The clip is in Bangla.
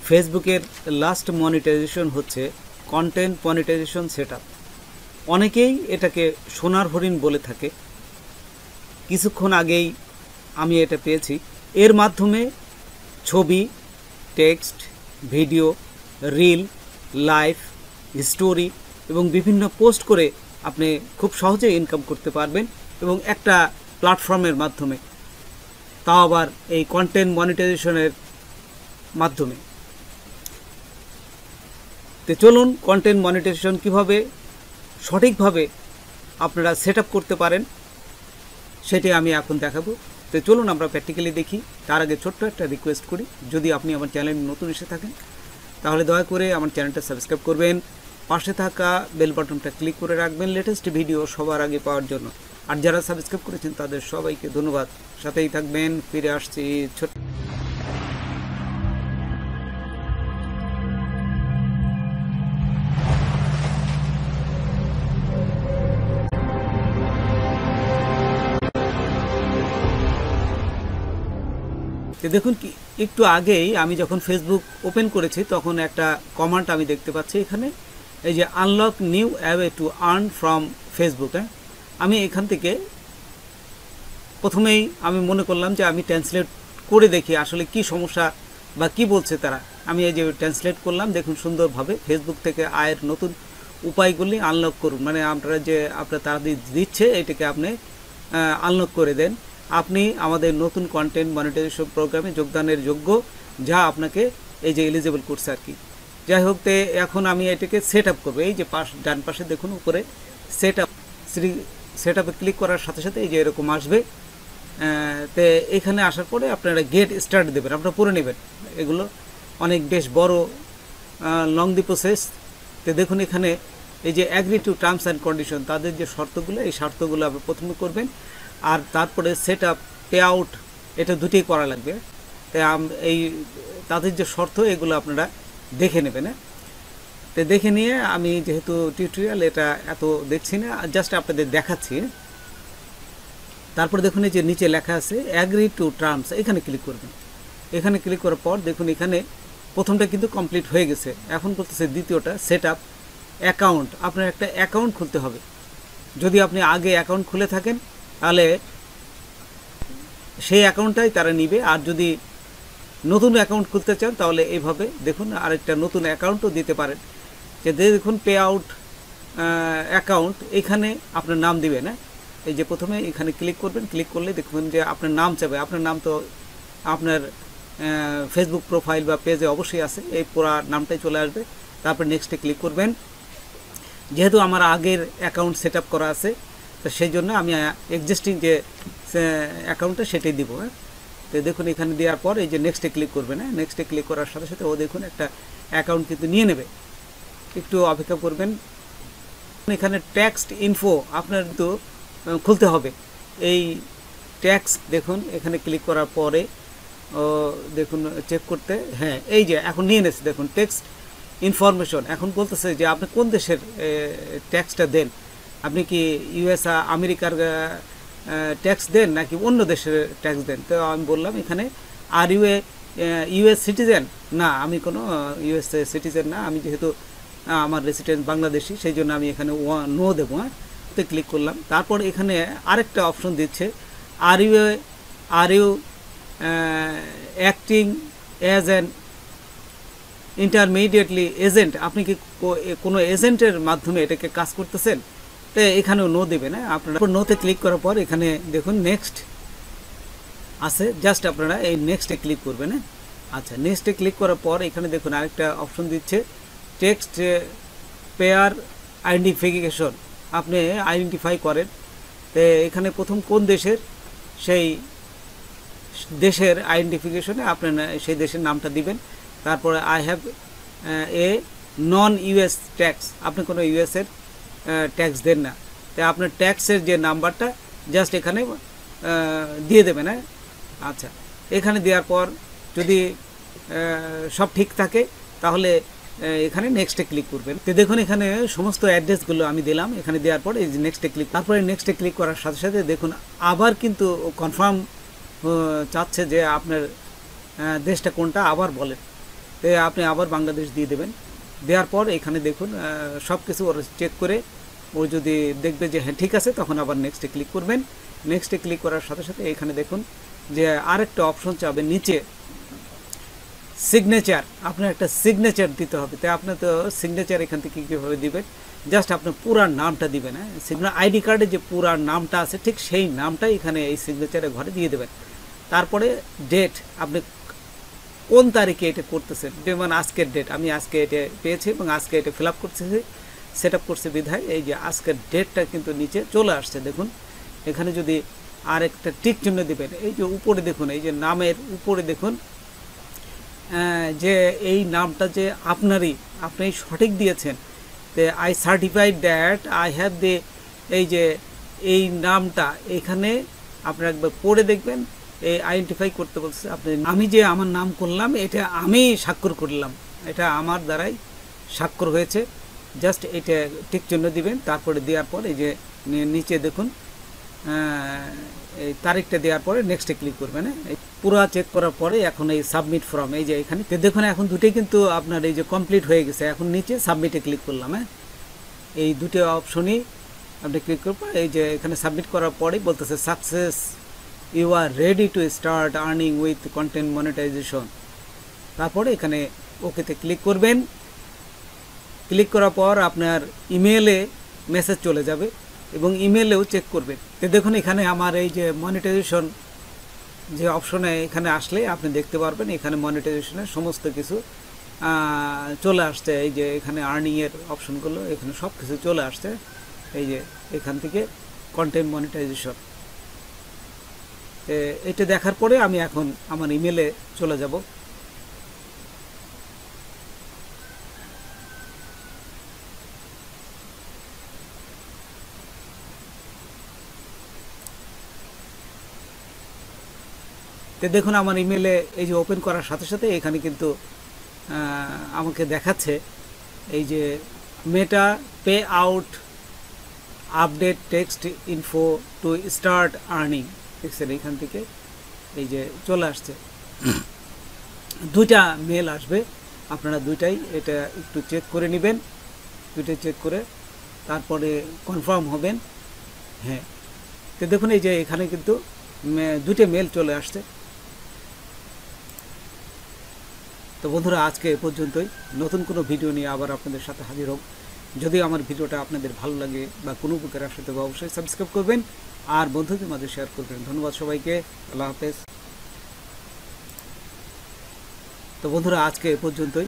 ফেসবুকের লাস্ট মনিটাইজেশন হচ্ছে কন্টেন্ট মনিটাইজেশন সেটআপ। অনেকেই এটাকে সোনার হরিণ বলে থাকে। কিছুক্ষণ আগেই আমি এটা পেয়েছি। এর মাধ্যমে ছবি, text, video, reel, live, story এবং বিভিন্ন পোস্ট করে আপনি খুব সহজে ইনকাম করতে পারবেন এবং একটা প্ল্যাটফর্মের মাধ্যমে, তাও আবার এই কন্টেন্ট মনিটাইজেশনের মাধ্যমে। তো চলুন কন্টেন্ট মনিটাইজেশন কীভাবে সঠিকভাবে আপনারা সেট আপ করতে পারেন সেটি আমি এখন দেখাবো। তো চলুন আমরা প্র্যাকটিক্যালি দেখি। তার আগে ছোট্ট একটা রিকোয়েস্ট করি, যদি আপনি আমার চ্যানেলে নতুন এসে থাকেন তাহলে দয়া করে আমার চ্যানেলটা সাবস্ক্রাইব করবেন, পাশে থাকা বেল বাটনটা ক্লিক করে রাখবেন লেটেস্ট ভিডিও সবার আগে পাওয়ার জন্য। আর যারা সাবস্ক্রাইব করেছেন তাদের সবাইকে ধন্যবাদ। সাথেই থাকবেন। ফিরে আসছি ছোট্ট দেখুন কি একটু আগেই আমি যখন ফেসবুক ওপেন করেছি তখন একটা কমান্ড আমি দেখতে পাচ্ছি এখানে, এই যে unlock new away to earn from Facebook. আমি এখান থেকে প্রথমেই আমি মনে করলাম যে আমি ট্রান্সলেট করে দেখি আসলে কি সমস্যা বা কি বলছে তারা। আমি এই যে ট্রান্সলেট করলাম, দেখুন সুন্দরভাবে ফেসবুক থেকে আয়ের নতুন উপায়গুলি আনলক করুন, মানে আপনারা যে তারা দিচ্ছে এটাকে আপনি আনলক করে দেন। আপনি আমাদের নতুন কন্টেন্ট মনিটাইজেশন প্রোগ্রামে যোগদানের যোগ্য, যা আপনাকে এই যে এলিজিবল করছে আর কি। যাই হোক, তে এখন আমি এটাকে সেট আপ করবো। এই যে ডান পাশে দেখুন উপরে সেট আপে ক্লিক করার সাথে সাথে এই যে এরকম আসবে। তো এখানে আসার পরে আপনারা গেট স্টার্ট দেবেন, আপনারা পড়ে নেবেন। এগুলো অনেক বেশ বড় লং দি প্রসেস। তো দেখুন এখানে এই যে agree to terms and condition, তাদের যে শর্তগুলো, এই শর্তগুলো আপনি প্রথমে করবেন। আর তারপরে সেট আপ, পে আউট, এটা দুটোই করা লাগবে। তাই এই তাদের যে শর্ত এগুলো আপনারা দেখে নেবেন। তো দেখে নিয়ে আমি যেহেতু টিউটোরিয়াল এটা এত দেখছি না, জাস্ট আপনাদের দেখাচ্ছি। তারপর দেখুন এই যে নিচে লেখা আছে অ্যাগ্রি টু টার্মস, এখানে ক্লিক করবেন। এখানে ক্লিক করার পর দেখুন এখানে প্রথমটা কিন্তু কমপ্লিট হয়ে গেছে। এখন বলতেছে দ্বিতীয়টা সেট আপ অ্যাকাউন্ট। আপনার একটা অ্যাকাউন্ট খুলতে হবে। যদি আপনি আগে অ্যাকাউন্ট খুলে থাকেন তাহলে সেই অ্যাকাউন্টটাই তারা নিবে। আর যদি নতুন অ্যাকাউন্ট খুলতে চান তাহলে এইভাবে দেখুন আরেকটা নতুন অ্যাকাউন্টও দিতে পারেন। যে দেখুন পে আউট অ্যাকাউন্ট, এখানে আপনার নাম দিবেন। এই যে প্রথমে এখানে ক্লিক করবেন, ক্লিক করলে দেখুন যে আপনার নাম চাবে। আপনার নাম তো আপনার ফেসবুক প্রোফাইল বা পেজে অবশ্যই আছে, এই পুরো নামটাই চলে আসবে। তারপর নেক্সটে ক্লিক করবেন। যেহেতু আমার আগের অ্যাকাউন্ট সেট আপ করা আছে তো সেই জন্য আমি এক্সিস্টিং যে অ্যাকাউন্টটা সেটাই দিব। তো দেখুন এখানে দেওয়ার পর এই যে নেক্সটে ক্লিক করবেন। নেক্সটে ক্লিক করার সাথে সাথে ও দেখুন একটা অ্যাকাউন্ট কিন্তু নিয়ে নেবে। একটু অপেক্ষা করবেন। এখানে টেক্সট ইনফো আপনার তো খুলতে হবে। এই ট্যাক্স দেখুন এখানে ক্লিক করার পরে দেখুন চেক করতে, হ্যাঁ এই যে এখন নিয়ে নিয়েছে। দেখুন টেক্সট ইনফরমেশন এখন বলতেছে যে আপনি কোন দেশের ট্যাক্সটা দেন। আপনি কি আমেরিকার ট্যাক্স দেন নাকি অন্য দেশের ট্যাক্স দেন। তো আমি বললাম এখানে আর ইউএস সিটিজেন না, আমি কোনো ইউএস সিটিজেন না, আমি যেহেতু আমার রেসিডেন্ট বাংলাদেশি, সেই জন্য আমি এখানে নো দেবো। তো ক্লিক করলাম। তারপর এখানে আরেকটা অপশন দিচ্ছে are you acting as an intermediately agent, আপনি কি কোনো এজেন্টের মাধ্যমে এটাকে কাজ করতেছেন। তো এখানেও নো দেবেন। আপনারা নোতে ক্লিক করার পর এখানে দেখুন নেক্সট আছে, জাস্ট আপনারা এই নেক্সটে ক্লিক করবেন। আচ্ছা, নেক্সটে ক্লিক করার পর এখানে দেখুন আরেকটা অপশন দিচ্ছে টেক্সট পেয়ার আইডেন্টিফিকেশন, আপনি আইডেন্টিফাই করেন। তো এখানে প্রথম কোন দেশের, সেই দেশের আইডেন্টিফিকেশনে আপনার সেই দেশের নামটা দিবেন। তারপরে I have a non US tax, আপনি কোনো ইউএসের ট্যাক্স দেন না। তাই আপনার ট্যাক্সের যে নাম্বারটা জাস্ট এখানে দিয়ে দেবেন। আচ্ছা, এখানে দেওয়ার পর যদি সব ঠিক থাকে তাহলে এখানে নেক্সটে ক্লিক করবেন। তো দেখুন এখানে সমস্ত অ্যাড্রেসগুলো আমি দিলাম। এখানে দেওয়ার পর এই যে নেক্সটে ক্লিক, তারপরে নেক্সটে ক্লিক করার সাথে সাথে দেখুন আবার কিন্তু কনফার্ম চাচ্ছে যে আপনার দেশটা কোনটা আবার বলেন। তো আপনি আবার বাংলাদেশ দিয়ে দেবেন। দেওয়ার পর এখানে দেখুন সব কিছু ওরা চেক করে ও যদি দেখবে যে হ্যাঁ ঠিক আছে, তখন আবার নেক্সটে ক্লিক করবেন। নেক্সটে ক্লিক করার সাথে সাথে এখানে দেখুন যে আরেকটা অপশন চাবে নিচে সিগনেচার, আপনার একটা সিগনেচার দিতে হবে। তাই আপনি তো সিগনেচার এখান থেকে কীভাবে দিবেন, জাস্ট আপনার পুরা নামটা দিবেন। হ্যাঁ, সিগনেচার আইডি কার্ডে যে পুরা নামটা আছে ঠিক সেই নামটাই এখানে এই সিগনেচারের ঘরে দিয়ে দেবেন। তারপরে ডেট, আপনি কোন তারিখে এটা করতেছেন, যেমন আজকের ডেট, আমি আজকে এটা পেয়েছি এবং আজকে এটা ফিল আপ করতেছি, সেট আপ করছে বিধায় এই যে আজকের ডেটটা কিন্তু নিচে চলে আসছে। দেখুন এখানে যদি আর একটা টিক চিহ্ন দেবেন, এই যে উপরে দেখুন, এই যে নামের উপরে দেখুন যে এই নামটা যে আপনি সঠিক দিয়েছেন। তো I certified that I have the, এই যে এই নামটা এখানে আপনারা একবার পড়ে দেখবেন। এই আইডেন্টিফাই করতে বলছে, আপনি আমি যে আমার নাম করলাম এটা আমি স্বাক্ষর করলাম, এটা আমার দ্বারাই স্বাক্ষর হয়েছে। জাস্ট এটা টিক চিহ্ন দিবেন। তারপরে দেওয়ার পর এই যে নিচে দেখুন এই তারিখটা দেওয়ার পরে নেক্সটে ক্লিক করবেন। এই পুরো চেক করার পরে এখন এই সাবমিট ফর্ম, এই যে এখানে দেখুন এখন দুটোই কিন্তু আপনার এই যে কমপ্লিট হয়ে গেছে। এখন নিচে সাবমিটে ক্লিক করলাম। হ্যাঁ, এই দুটো অপশনই আপনি ক্লিক করবেন। এই যে এখানে সাবমিট করার পরেই বলতেছে success, you are ready to start earning with content monetization. তারপরে এখানে ওকেতে ক্লিক করবেন। ক্লিক করার পর আপনার ইমেলে মেসেজ চলে যাবে এবং ইমেলেও চেক করবেন। তো দেখুন এখানে আমার এই যে মনিটাইজেশন যে অপশনে এখানে আসলে আপনি দেখতে পারবেন এখানে মনিটাইজেশনের সমস্ত কিছু চলে আসছে। এই যে এখানে আর্নিংয়ের অপশনগুলো এখানে সব কিছু চলে আসছে। এই যে এখান থেকে কন্টেন্ট মনিটাইজেশন, এটা দেখার পরে আমি এখন আমার ইমেলে চলে যাব। তো দেখুন আমার ইমেলে এই যে ওপেন করার সাথে সাথে এখানে কিন্তু আমাকে দেখাচ্ছে এই যে Meta pay out update text info to start earning, দেখছেন এখান থেকে এই যে চলে আসছে। দুইটা মেল আসবে, আপনারা দুইটাই এটা একটু চেক করে নেবেন। দুইটাই চেক করে তারপরে কনফার্ম হবেন। হ্যাঁ, তো দেখুন এই যে এখানে কিন্তু দুটো মেল চলে আসছে। তো বন্ধুরা আজকে এ পর্যন্তই। নতুন কোনো ভিডিও নিয়ে আবার আপনাদের সাথে হাজির হব। যদি আমার ভিডিওটা আপনাদের ভালো লাগে বা কোনো উপকার আসে তবে অবশ্যই সাবস্ক্রাইব করবেন আর বন্ধুদের মাঝে শেয়ার করবেন। ধন্যবাদ সবাইকে, আল্লাহ হাফেজ। তো বন্ধুরা আজকে এ পর্যন্তই।